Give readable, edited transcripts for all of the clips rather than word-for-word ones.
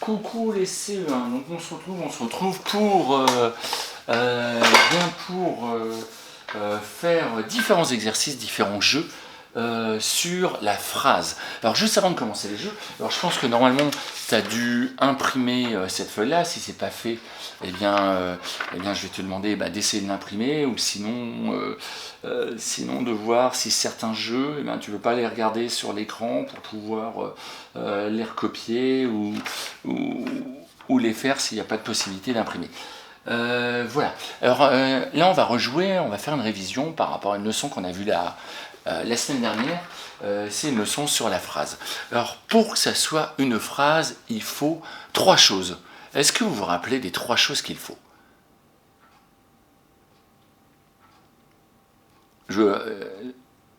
Coucou les CE1, donc on se retrouve pour, faire différents exercices, différents jeux sur la phrase. Alors juste avant de commencer les jeux, alors je pense que normalement tu as dû imprimer cette feuille-là. Si c'est pas fait, je vais te demander d'essayer de l'imprimer, ou sinon de voir si certains jeux, tu ne veux pas les regarder sur l'écran pour pouvoir les recopier ou les faire s'il n'y a pas de possibilité d'imprimer. Voilà. Alors là, on va rejouer, on va faire une révision par rapport à une leçon qu'on a vue la semaine dernière. C'est une leçon sur la phrase. Alors, pour que ça soit une phrase, il faut 3 choses. Est-ce que vous vous rappelez des 3 choses qu'il faut? Je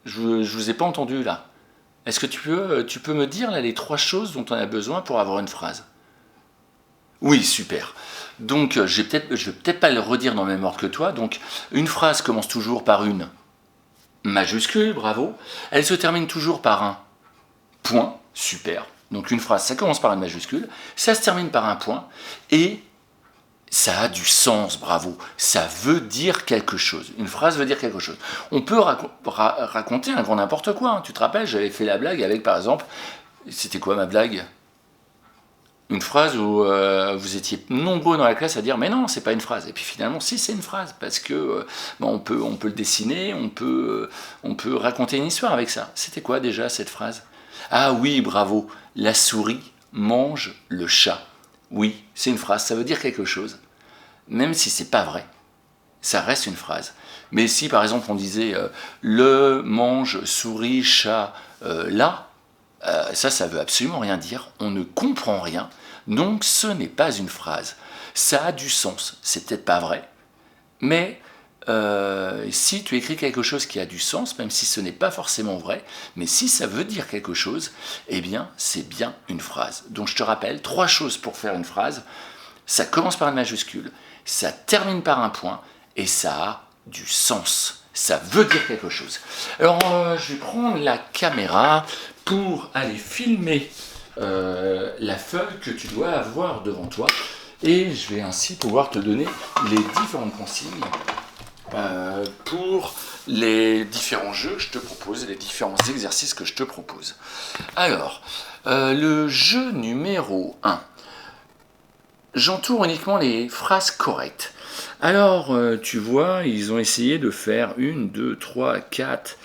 vous ai pas entendu là. Est-ce que tu peux me dire là les 3 choses dont on a besoin pour avoir une phrase? Oui, super. Donc, je vais peut-être pas le redire dans le même ordre que toi. Donc, une phrase commence toujours par une majuscule, bravo. Elle se termine toujours par un point, super. Donc, une phrase, ça commence par une majuscule, ça se termine par un point, et ça a du sens, bravo. Ça veut dire quelque chose. Une phrase veut dire quelque chose. On peut raconter un grand n'importe quoi. Hein. Tu te rappelles, j'avais fait la blague avec, par exemple, c'était quoi ma blague? Une phrase où vous étiez nombreux dans la classe à dire mais non, c'est pas une phrase. Et puis finalement, si, c'est une phrase, parce que on peut le dessiner, on peut raconter une histoire avec ça. C'était quoi déjà cette phrase? Ah oui, bravo, la souris mange le chat. Oui, c'est une phrase, ça veut dire quelque chose. Même si c'est pas vrai, ça reste une phrase. Mais si par exemple on disait le mange souris chat là, ça veut absolument rien dire, on ne comprend rien, donc ce n'est pas une phrase. Ça a du sens, c'est peut-être pas vrai, mais si tu écris quelque chose qui a du sens, même si ce n'est pas forcément vrai, mais si ça veut dire quelque chose, eh bien c'est bien une phrase. Donc je te rappelle, 3 choses pour faire une phrase: ça commence par une majuscule, ça termine par un point, et ça a du sens. Ça veut dire quelque chose. Alors, je vais prendre la caméra pour aller filmer la feuille que tu dois avoir devant toi, et je vais ainsi pouvoir te donner les différentes consignes pour les différents jeux que je te propose et les différents exercices que je te propose. Alors, le jeu numéro 1. J'entoure uniquement les phrases correctes. Alors, tu vois, ils ont essayé de faire 1, 2, 3, 4,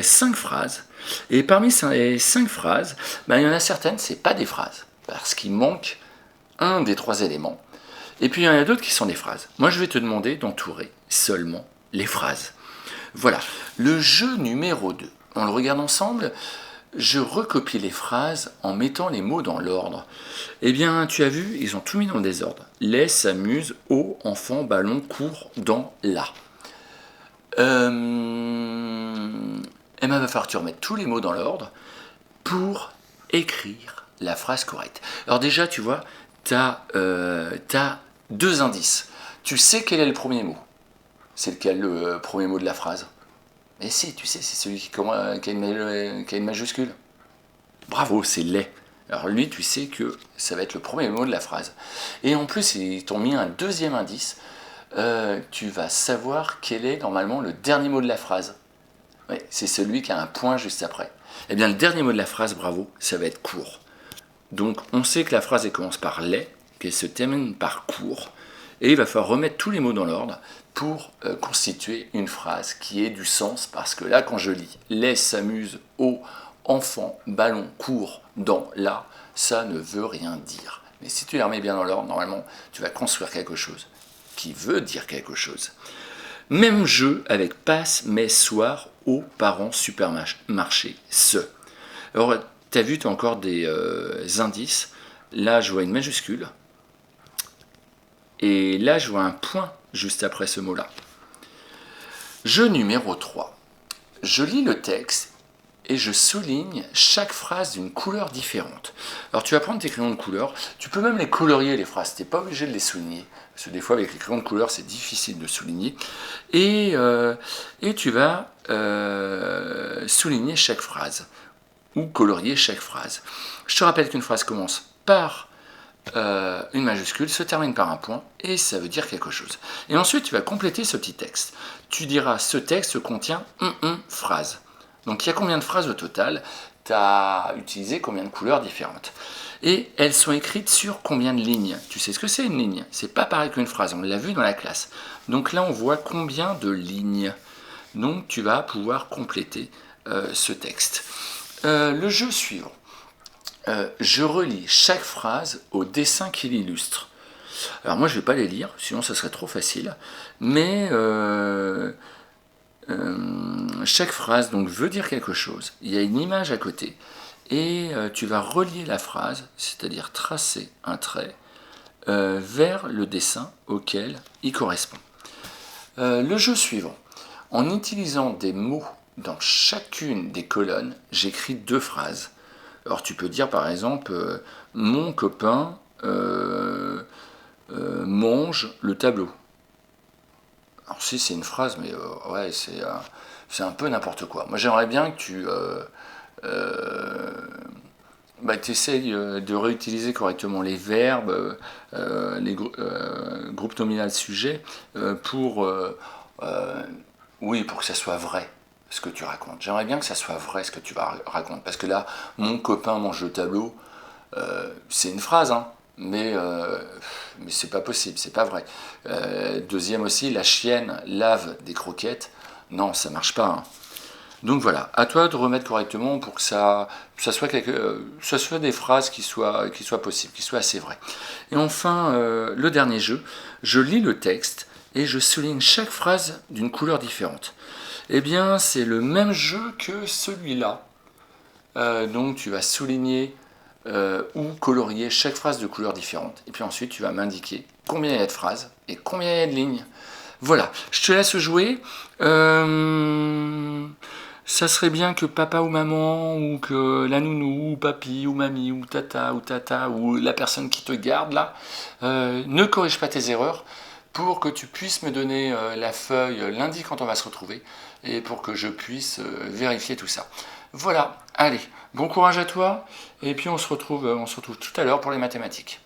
5 phrases. Et parmi ces 5 phrases, il y en a certaines, c'est pas des phrases, parce qu'il manque un des 3 éléments. Et puis il y en a d'autres qui sont des phrases. Moi, je vais te demander d'entourer seulement les phrases. Voilà, le jeu numéro 2. On le regarde ensemble. Je recopie les phrases en mettant les mots dans l'ordre. Eh bien, tu as vu, ils ont tout mis dans le désordre. Les s'amuse, au, enfant, ballon, court, dans, la. Emma va falloir que tu remettes tous les mots dans l'ordre pour écrire la phrase correcte. Alors déjà, tu vois, tu as 2 indices. Tu sais quel est le premier mot. C'est lequel le premier mot de la phrase? Mais si, tu sais, c'est celui qui a une majuscule. Bravo, c'est les. Alors lui, tu sais que ça va être le premier mot de la phrase. Et en plus, ils t'ont mis un 2e indice. Tu vas savoir quel est normalement le dernier mot de la phrase. Oui, c'est celui qui a un point juste après. Eh bien, le dernier mot de la phrase, bravo, ça va être court. Donc, on sait que la phrase, elle commence par les, qu'elle se termine par court. Et il va falloir remettre tous les mots dans l'ordre pour constituer une phrase qui ait du sens, parce que là, quand je lis « les s'amuse au enfant, ballon, court, dans, la », ça ne veut rien dire. Mais si tu les remets bien dans l'ordre, normalement, tu vas construire quelque chose qui veut dire quelque chose. Même jeu avec passe, mais, soir, au, parents, supermarché, ce. Alors, tu as vu, tu as encore des indices. Là, je vois une majuscule. Et là, je vois un point juste après ce mot-là. Jeu numéro 3. Je lis le texte et je souligne chaque phrase d'une couleur différente. Alors, tu vas prendre tes crayons de couleur. Tu peux même les colorier, les phrases. Tu n'es pas obligé de les souligner. Parce que des fois, avec les crayons de couleur, c'est difficile de souligner. Et tu vas souligner chaque phrase ou colorier chaque phrase. Je te rappelle qu'une phrase commence par une majuscule se termine par un point et ça veut dire quelque chose. Et ensuite, tu vas compléter ce petit texte. Tu diras, ce texte contient phrase. Donc, il y a combien de phrases au total? Tu as utilisé combien de couleurs différentes? Et elles sont écrites sur combien de lignes? Tu sais ce que c'est une ligne? C'est pas pareil qu'une phrase, on l'a vu dans la classe. Donc là, on voit combien de lignes. Donc, tu vas pouvoir compléter ce texte. Le jeu suivant. Je relis chaque phrase au dessin qui l'illustre. Alors moi je ne vais pas les lire, sinon ça serait trop facile, mais chaque phrase donc veut dire quelque chose. Il y a une image à côté et tu vas relier la phrase, c'est-à-dire tracer un trait vers le dessin auquel il correspond. Le jeu suivant. En utilisant des mots dans chacune des colonnes, j'écris 2 phrases. Alors tu peux dire par exemple mon copain mange le tableau. Alors si c'est une phrase, mais ouais c'est un peu n'importe quoi. Moi j'aimerais bien que tu essayes de réutiliser correctement les verbes, les groupes nominal sujet oui, pour que ça soit vrai ce que tu racontes. J'aimerais bien que ça soit vrai ce que tu racontes. Parce que là, mon copain mange le tableau, c'est une phrase, hein, mais c'est pas possible, c'est pas vrai. Deuxième aussi, la chienne lave des croquettes. Non, ça marche pas. Hein. Donc voilà, à toi de remettre correctement pour que ça soit des phrases qui soient possibles, qui soient assez vraies. Et enfin, le dernier jeu, je lis le texte et je souligne chaque phrase d'une couleur différente. Eh bien, c'est le même jeu que celui-là. Donc, tu vas souligner ou colorier chaque phrase de couleur différente. Et puis ensuite, tu vas m'indiquer combien il y a de phrases et combien il y a de lignes. Voilà, je te laisse jouer. Ça serait bien que papa ou maman, ou que la nounou, ou papy, ou mamie, ou tata, ou la personne qui te garde là, ne corrige pas tes erreurs pour que tu puisses me donner la feuille lundi quand on va se retrouver et pour que je puisse vérifier tout ça. Voilà, allez, bon courage à toi et puis on se retrouve tout à l'heure pour les mathématiques.